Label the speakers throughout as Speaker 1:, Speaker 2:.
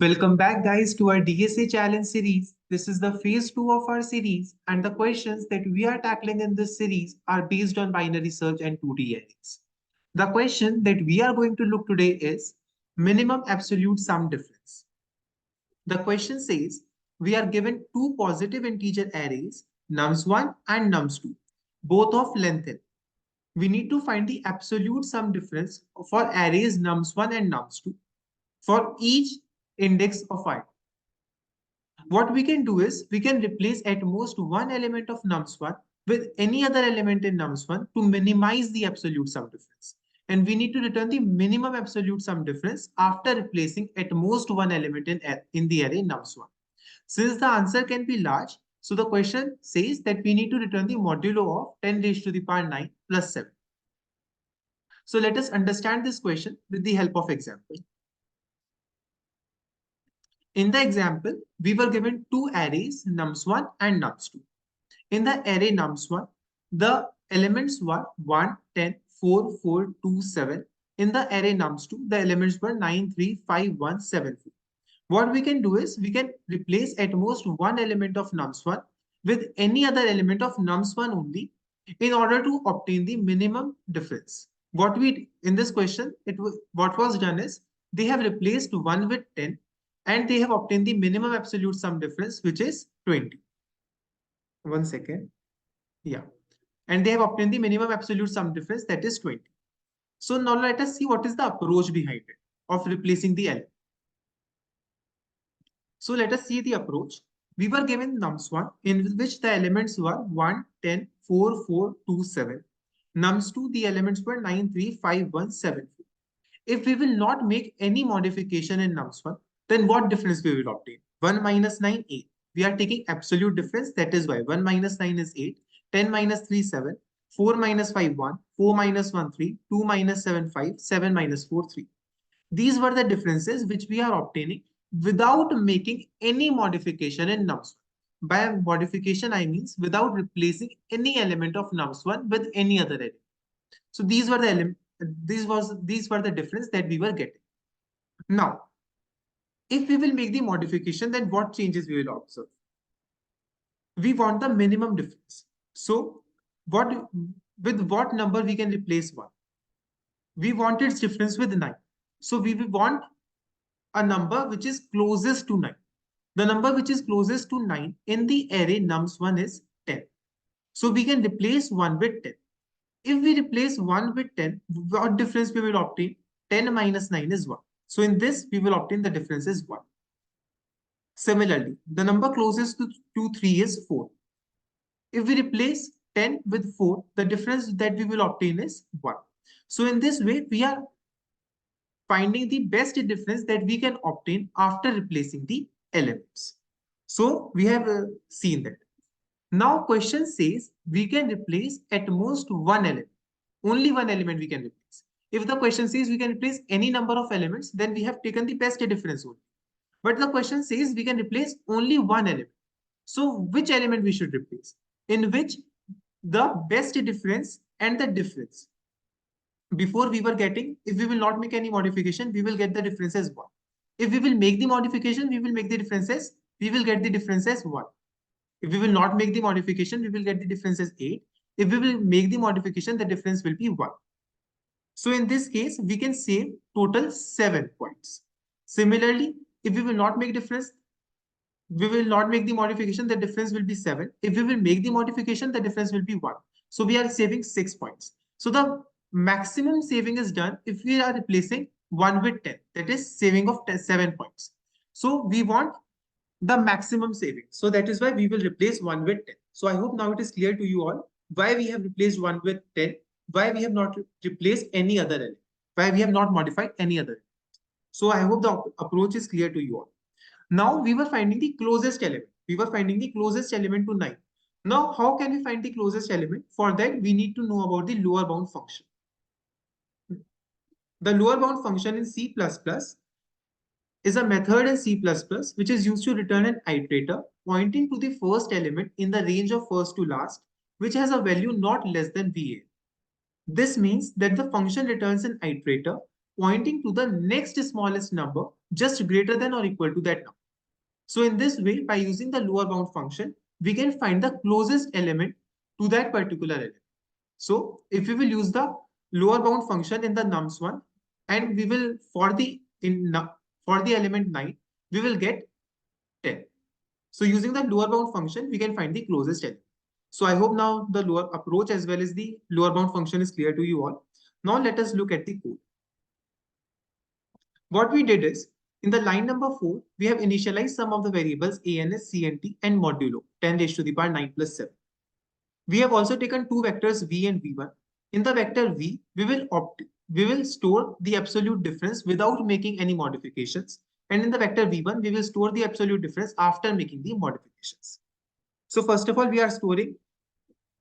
Speaker 1: Welcome back, guys, to our DSA challenge series. This is the phase 2 of our series, and the questions that we are tackling in this series are based on binary search and 2D arrays. The question that we are going to look today is minimum absolute sum difference. The question says we are given two positive integer arrays, nums1 and nums2, both of length n. We need to find the absolute sum difference for arrays nums1 and nums2 for each index of I. What we can do is we can replace at most one element of nums1 with any other element in nums1 to minimize the absolute sum difference. And we need to return the minimum absolute sum difference after replacing at most one element in the array nums1. Since the answer can be large, so the question says that we need to return the modulo of 10 raised to the power 9 plus 7. So let us understand this question with the help of example. In the example, we were given two arrays, nums1 and nums2. In the array nums1, the elements were 1, 10, 4, 4, 2, 7. In the array nums2, the elements were 9, 3, 5, 1, 7, 4. What we can do is we can replace at most one element of nums1 with any other element of nums1 only in order to obtain the minimum difference. In this question, what was done is they have replaced 1 with 10 and they have obtained the minimum absolute sum difference, which is 20. 1 second. Yeah. And they have obtained the minimum absolute sum difference, that is 20. So now let us see what is the approach behind it of replacing the element. So let us see the approach. We were given nums1 in which the elements were 1, 10, 4, 4, 2, 7. Nums2, the elements were 9, 3, 5, 1, 7, 4. If we will not make any modification in nums1, then what difference we will obtain? 1 minus 9, 8. We are taking absolute difference. That is why 1 minus 9 is 8. 10 minus 3, 7. 4 minus 5, 1. 4 minus 1, 3. 2 minus 7, 5. 7 minus 4, 3. These were the differences which we are obtaining without making any modification in nums1. By modification, I mean without replacing any element of nums1 with any other element. So these were the difference that we were getting. Now, if we will make the modification, then what changes we will observe? We want the minimum difference. So with what number we can replace 1? We want its difference with 9. So we will want a number which is closest to 9. The number which is closest to 9 in the array nums1 is 10. So we can replace 1 with 10. If we replace 1 with 10, what difference we will obtain? 10 minus 9 is 1. So in this, we will obtain the difference is 1. Similarly, the number closest to 3 is 4. If we replace 10 with 4, the difference that we will obtain is 1. So in this way, we are finding the best difference that we can obtain after replacing the elements. So we have seen that. Now question says we can replace at most one element. Only one element we can replace. If the question says we can replace any number of elements, then we have taken the best difference only. But the question says we can replace only one element. So which element we should replace? In which the best difference and the difference. Before we were getting, if we will not make any modification, we will get the difference as 1. If we will make the modification, we will make the differences. We will get the difference as 1. If we will not make the modification, we will get the difference as 8. If we will make the modification, the difference will be 1. So in this case, we can save total 7 points. Similarly, if we will not make difference, we will not make the modification, the difference will be 7. If we will make the modification, the difference will be 1. So we are saving 6 points. So the maximum saving is done if we are replacing 1 with 10. That is saving of 7 points. So we want the maximum saving. So that is why we will replace 1 with 10. So I hope now it is clear to you all why we have replaced 1 with 10, why we have not replaced any other element, why we have not modified any other element. So I hope the approach is clear to you all. Now we were finding the closest element. We were finding the closest element to 9. Now how can we find the closest element? For that we need to know about the lower bound function. The lower bound function in C++ is a method in C++ which is used to return an iterator pointing to the first element in the range of first to last, which has a value not less than VA. This means that the function returns an iterator pointing to the next smallest number just greater than or equal to that number. So in this way, by using the lower bound function, we can find the closest element to that particular element. So if we will use the lower bound function in the nums1, and we will for the element 9, we will get 10. So using the lower bound function, we can find the closest element. So I hope now the lower approach as well as the lower bound function is clear to you all. Now let us look at the code. What we did is, in the line number 4, we have initialized some of the variables ans, cnt, and modulo 10 raised to the power 9 plus 7. We have also taken two vectors v and v1. In the vector v, we will store the absolute difference without making any modifications. And in the vector v1, we will store the absolute difference after making the modifications. So first of all, we are storing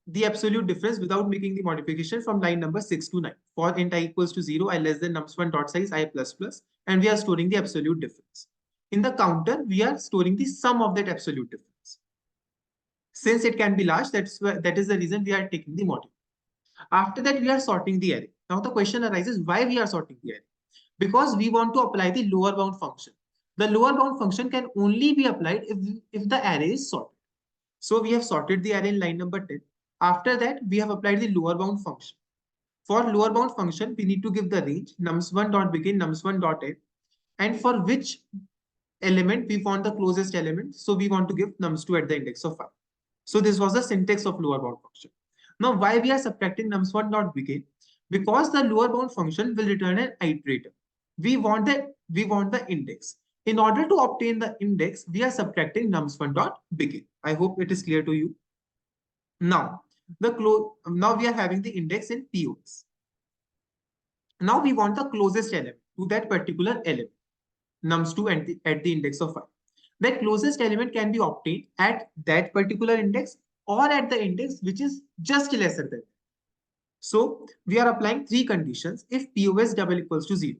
Speaker 1: the absolute difference without making the modification from line number 6 to 9. For int I equals to 0, I less than nums1 dot size I plus plus, and we are storing the absolute difference. In the counter, we are storing the sum of that absolute difference. Since it can be large, that is the reason we are taking the module. After that, we are sorting the array. Now the question arises, why we are sorting the array? Because we want to apply the lower bound function. The lower bound function can only be applied if the array is sorted. So we have sorted the array in line number 10. After that, we have applied the lower bound function. For lower bound function, we need to give the range nums1 dot begin, nums1 dot end, and for which element we want the closest element. So we want to give nums2 at the index of 5. So this was the syntax of lower bound function. Now, why we are subtracting nums1 dot begin? Because the lower bound function will return an iterator. We want the index. In order to obtain the index, we are subtracting nums1 dot begin. I hope it is clear to you. Now we are having the index in POS. Now we want the closest element to that particular element, nums2 at the index of 5. That closest element can be obtained at that particular index or at the index which is just lesser than. So we are applying three conditions if POS double equals to 0.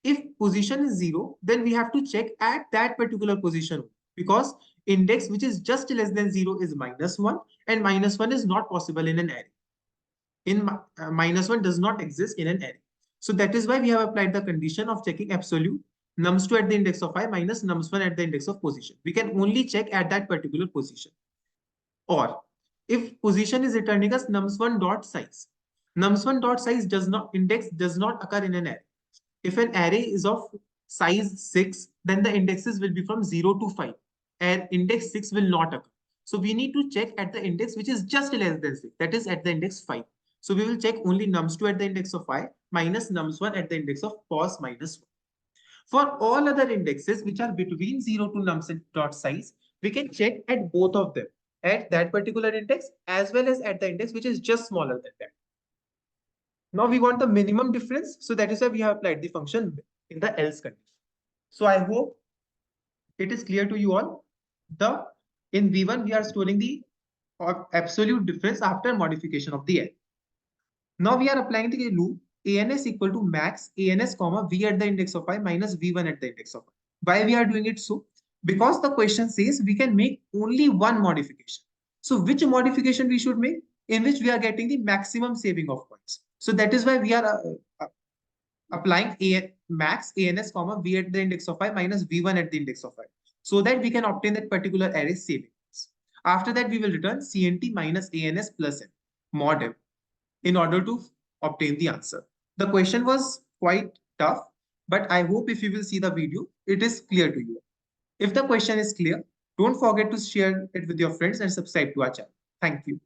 Speaker 1: If position is 0, then we have to check at that particular position, because index which is just less than 0 is -1, and -1 is not possible in an array. -1 does not exist in an array. So that is why we have applied the condition of checking absolute nums2 at the index of 5 minus nums1 at the index of position. We can only check at that particular position. Or if position is returning us nums1 dot size. Nums1 dot size index does not occur in an array. If an array is of size 6, then the indexes will be from 0 to 5, and index 6 will not occur. So we need to check at the index which is just less than 6, that is at the index 5. So we will check only nums2 at the index of 5 minus nums1 at the index of pos minus 1. For all other indexes which are between 0 to nums dot size, we can check at both of them, at that particular index as well as at the index which is just smaller than that. Now we want the minimum difference, so that is why we have applied the function in the else condition. So I hope it is clear to you all. In V1 we are storing the absolute difference after modification of the array. Now we are applying the loop ans equal to max ans comma v at the index of 5 minus v1 at the index of 5. Why we are doing it so? Because the question says we can make only one modification. So which modification we should make in which we are getting the maximum saving of points? So that is why we are applying max ans comma v at the index of 5 minus v1 at the index of 5, so that we can obtain that particular array savings. After that, we will return cnt minus ans plus n mod m in order to obtain the answer. The question was quite tough, but I hope if you will see the video, it is clear to you. If the question is clear, don't forget to share it with your friends and subscribe to our channel. Thank you.